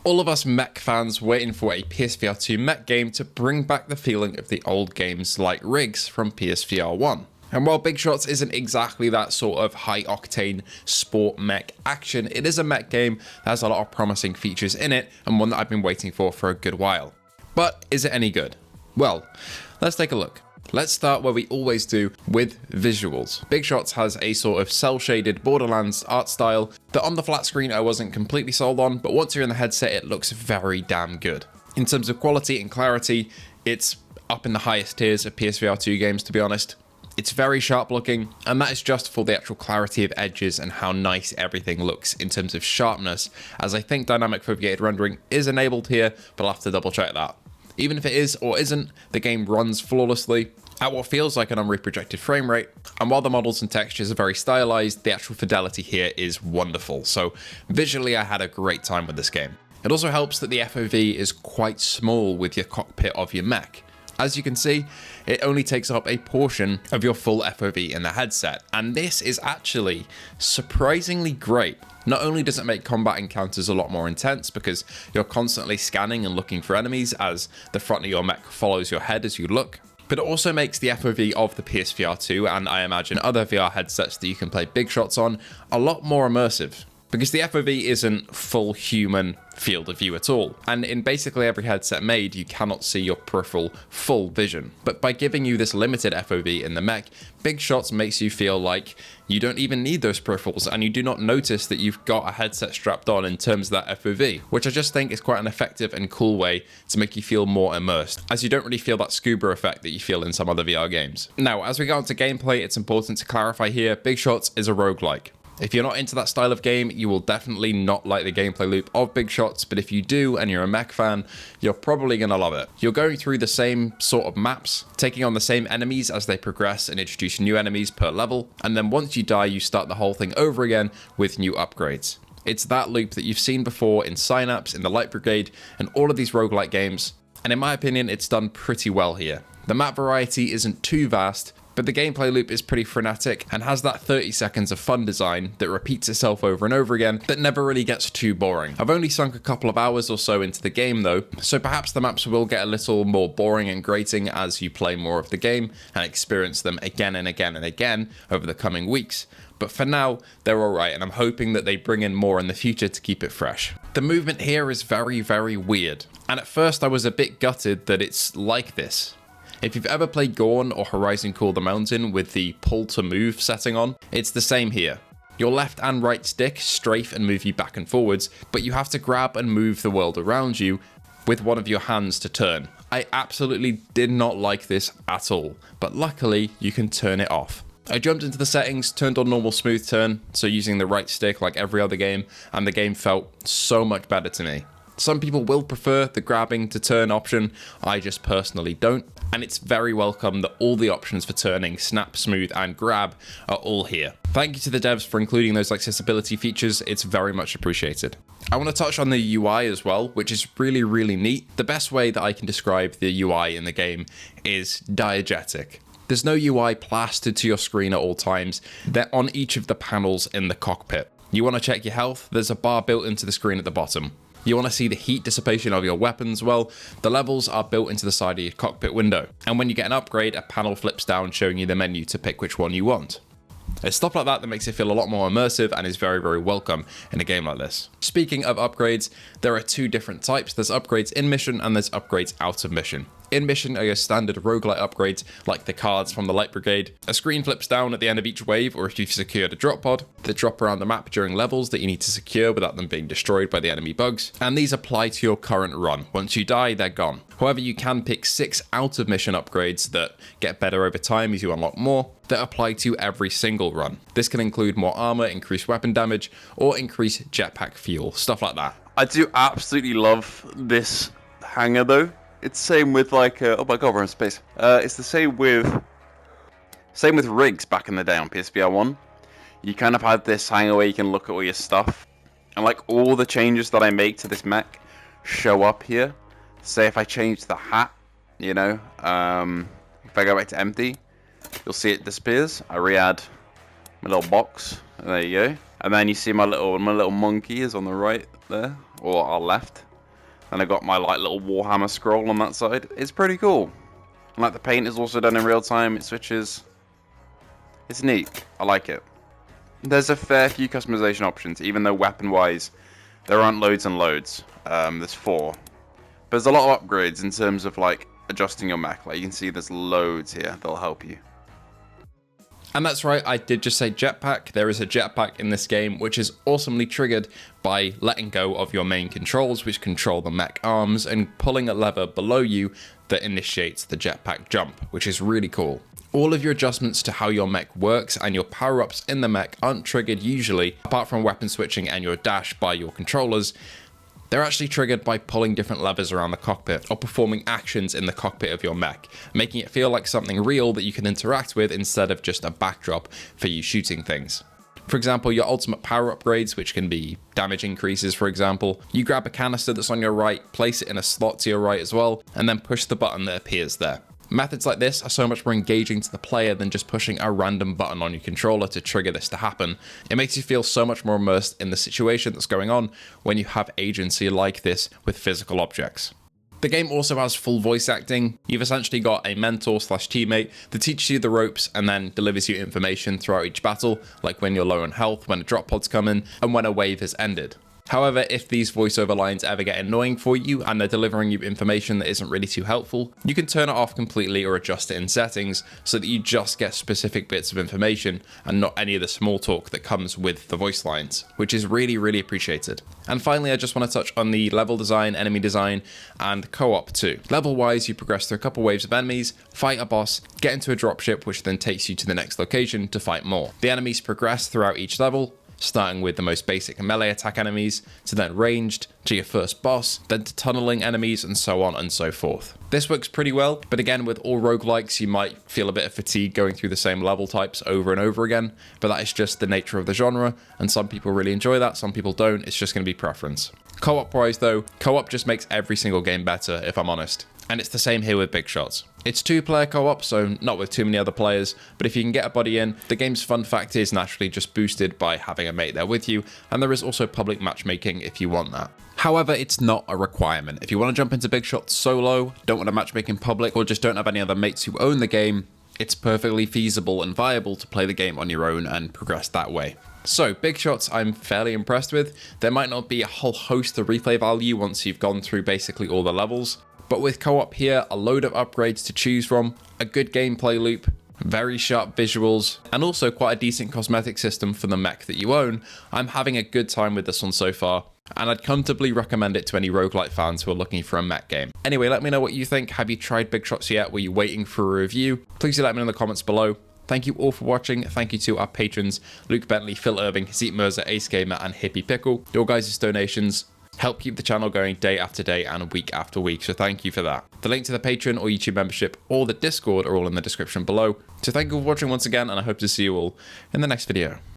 All of us Mech fans waiting for a PSVR2 Mech game to bring back the feeling of the old games like Rigs from PSVR1. And while Big Shots isn't exactly that sort of high-octane sport mech action, it is a mech game that has a lot of promising features in it, and one that I've been waiting for a good while. But is it any good? Well, let's take a look. Let's start where we always do, with visuals. Big Shots has a sort of cel-shaded Borderlands art style that on the flat screen I wasn't completely sold on, but once you're in the headset it looks very damn good. In terms of quality and clarity, it's up in the highest tiers of PSVR2 games, to be honest. It's very sharp looking, and that is just for the actual clarity of edges and how nice everything looks in terms of sharpness, as I think dynamic foveated rendering is enabled here, but I'll have to double check that. Even if it is or isn't, the game runs flawlessly at what feels like an unreprojected frame rate, and while the models and textures are very stylized, the actual fidelity here is wonderful, so visually I had a great time with this game. It also helps that the FOV is quite small with your cockpit of your mech. As you can see, it only takes up a portion of your full FOV in the headset, and this is actually surprisingly great. Not only does it make combat encounters a lot more intense because you're constantly scanning and looking for enemies as the front of your mech follows your head as you look, but it also makes the FOV of the PSVR2 and I imagine other VR headsets that you can play Big Shots on a lot more immersive. Because the FOV isn't full human field of view at all, and in basically every headset made you cannot see your peripheral full vision. But by giving you this limited FOV in the mech, Big Shots makes you feel like you don't even need those peripherals and you do not notice that you've got a headset strapped on in terms of that FOV, which I just think is quite an effective and cool way to make you feel more immersed, as you don't really feel that scuba effect that you feel in some other VR games. Now, as we go on to gameplay, it's important to clarify here, Big Shots is a roguelike. If you're not into that style of game, you will definitely not like the gameplay loop of Big Shots, but if you do and you're a mech fan, you're probably going to love it. You're going through the same sort of maps, taking on the same enemies as they progress and introduce new enemies per level, and then once you die, you start the whole thing over again with new upgrades. It's that loop that you've seen before in Synapse, in the Light Brigade, and all of these roguelike games, and in my opinion, it's done pretty well here. The map variety isn't too vast, but the gameplay loop is pretty frenetic and has that 30 seconds of fun design that repeats itself over and over again that never really gets too boring. I've only sunk a couple of hours or so into the game though, so perhaps the maps will get a little more boring and grating as you play more of the game and experience them again and again and again over the coming weeks. But for now, they're alright, and I'm hoping that they bring in more in the future to keep it fresh. The movement here is very, very weird, and at first I was a bit gutted that it's like this. If you've ever played Gorn or Horizon Call the Mountain with the pull to move setting on, it's the same here. Your left and right stick strafe and move you back and forwards, but you have to grab and move the world around you with one of your hands to turn. I absolutely did not like this at all, but luckily you can turn it off. I jumped into the settings, turned on normal smooth turn, so using the right stick like every other game, and the game felt so much better to me. Some people will prefer the grabbing to turn option, I just personally don't, and it's very welcome that all the options for turning, snap, smooth, and grab are all here. Thank you to the devs for including those accessibility features, it's very much appreciated. I want to touch on the UI as well, which is really, really neat. The best way that I can describe the UI in the game is diegetic. There's no UI plastered to your screen at all times, they're on each of the panels in the cockpit. You want to check your health, there's a bar built into the screen at the bottom. You want to see the heat dissipation of your weapons, well, the levels are built into the side of your cockpit window. And when you get an upgrade, a panel flips down showing you the menu to pick which one you want. It's stuff like that that makes it feel a lot more immersive and is very, very welcome in a game like this. Speaking of upgrades, there are two different types. There's upgrades in mission and there's upgrades out of mission. In mission are your standard roguelite upgrades, like the cards from the Light Brigade. A screen flips down at the end of each wave, or if you've secured a drop pod, that drop around the map during levels that you need to secure without them being destroyed by the enemy bugs. And these apply to your current run. Once you die, they're gone. However, you can pick 6 out of mission upgrades that get better over time as you unlock more, that apply to every single run. This can include more armor, increased weapon damage, or increased jetpack fuel, stuff like that. I do absolutely love this hangar though. It's same with like, oh my god, we're in space. It's the same with rigs back in the day on PSVR 1. You kind of had this hangar where you can look at all your stuff, and like all the changes that I make to this mech show up here. Say if I change the hat, you know, if I go back to empty, you'll see it disappears. I re-add my little box, and there you go. And then you see my little monkey is on the right there, or our left. And I got my like little Warhammer scroll on that side. It's pretty cool. And like the paint is also done in real time. It switches. It's neat. I like it. There's a fair few customization options, even though weapon-wise, there aren't loads and loads. There's 4. But there's a lot of upgrades in terms of like adjusting your mech. Like you can see there's loads here that'll help you. And that's right, I did just say jetpack. There is a jetpack in this game, which is awesomely triggered by letting go of your main controls, which control the mech arms, and pulling a lever below you that initiates the jetpack jump, which is really cool. All of your adjustments to how your mech works and your power-ups in the mech aren't triggered usually, apart from weapon switching and your dash, by your controllers. They're actually triggered by pulling different levers around the cockpit or performing actions in the cockpit of your mech, making it feel like something real that you can interact with instead of just a backdrop for you shooting things. For example, your ultimate power upgrades, which can be damage increases, for example, you grab a canister that's on your right, place it in a slot to your right as well, and then push the button that appears there. Methods like this are so much more engaging to the player than just pushing a random button on your controller to trigger this to happen. It makes you feel so much more immersed in the situation that's going on when you have agency like this with physical objects. The game also has full voice acting. You've essentially got a mentor/teammate that teaches you the ropes and then delivers you information throughout each battle, like when you're low on health, when a drop pod's come in, and when a wave has ended. However, if these voiceover lines ever get annoying for you and they're delivering you information that isn't really too helpful, you can turn it off completely or adjust it in settings so that you just get specific bits of information and not any of the small talk that comes with the voice lines, which is really, really appreciated. And finally, I just want to touch on the level design, enemy design, and co-op too. Level-wise, you progress through a couple waves of enemies, fight a boss, get into a dropship, which then takes you to the next location to fight more. The enemies progress throughout each level, starting with the most basic melee attack enemies, to then ranged, to your first boss, then to tunneling enemies, and so on and so forth. This works pretty well, but again, with all roguelikes, you might feel a bit of fatigue going through the same level types over and over again, but that is just the nature of the genre, and some people really enjoy that, some people don't. It's just going to be preference. Co-op wise though, co-op just makes every single game better, if I'm honest. And it's the same here with Big Shots. It's 2-player co-op, so not with too many other players, but if you can get a buddy in, the game's fun factor is naturally just boosted by having a mate there with you, and there is also public matchmaking if you want that. However, it's not a requirement. If you want to jump into Big Shots solo, don't want to matchmake in public, or just don't have any other mates who own the game, it's perfectly feasible and viable to play the game on your own and progress that way. So, Big Shots I'm fairly impressed with. There might not be a whole host of replay value once you've gone through basically all the levels, but with co-op here, a load of upgrades to choose from, a good gameplay loop, very sharp visuals, and also quite a decent cosmetic system for the mech that you own, I'm having a good time with this one so far, and I'd comfortably recommend it to any roguelike fans who are looking for a mech game. Anyway, let me know what you think. Have you tried Big Shots yet? Were you waiting for a review? Please do let me know in the comments below. Thank you all for watching. Thank you to our patrons, Luke Bentley, Phil Irving, Hazit Mirza, Ace Gamer, and Hippie Pickle. Your guys' donations help keep the channel going day after day and week after week, so thank you for that. The link to the Patreon or YouTube membership or the Discord are all in the description below. So thank you for watching once again, and I hope to see you all in the next video.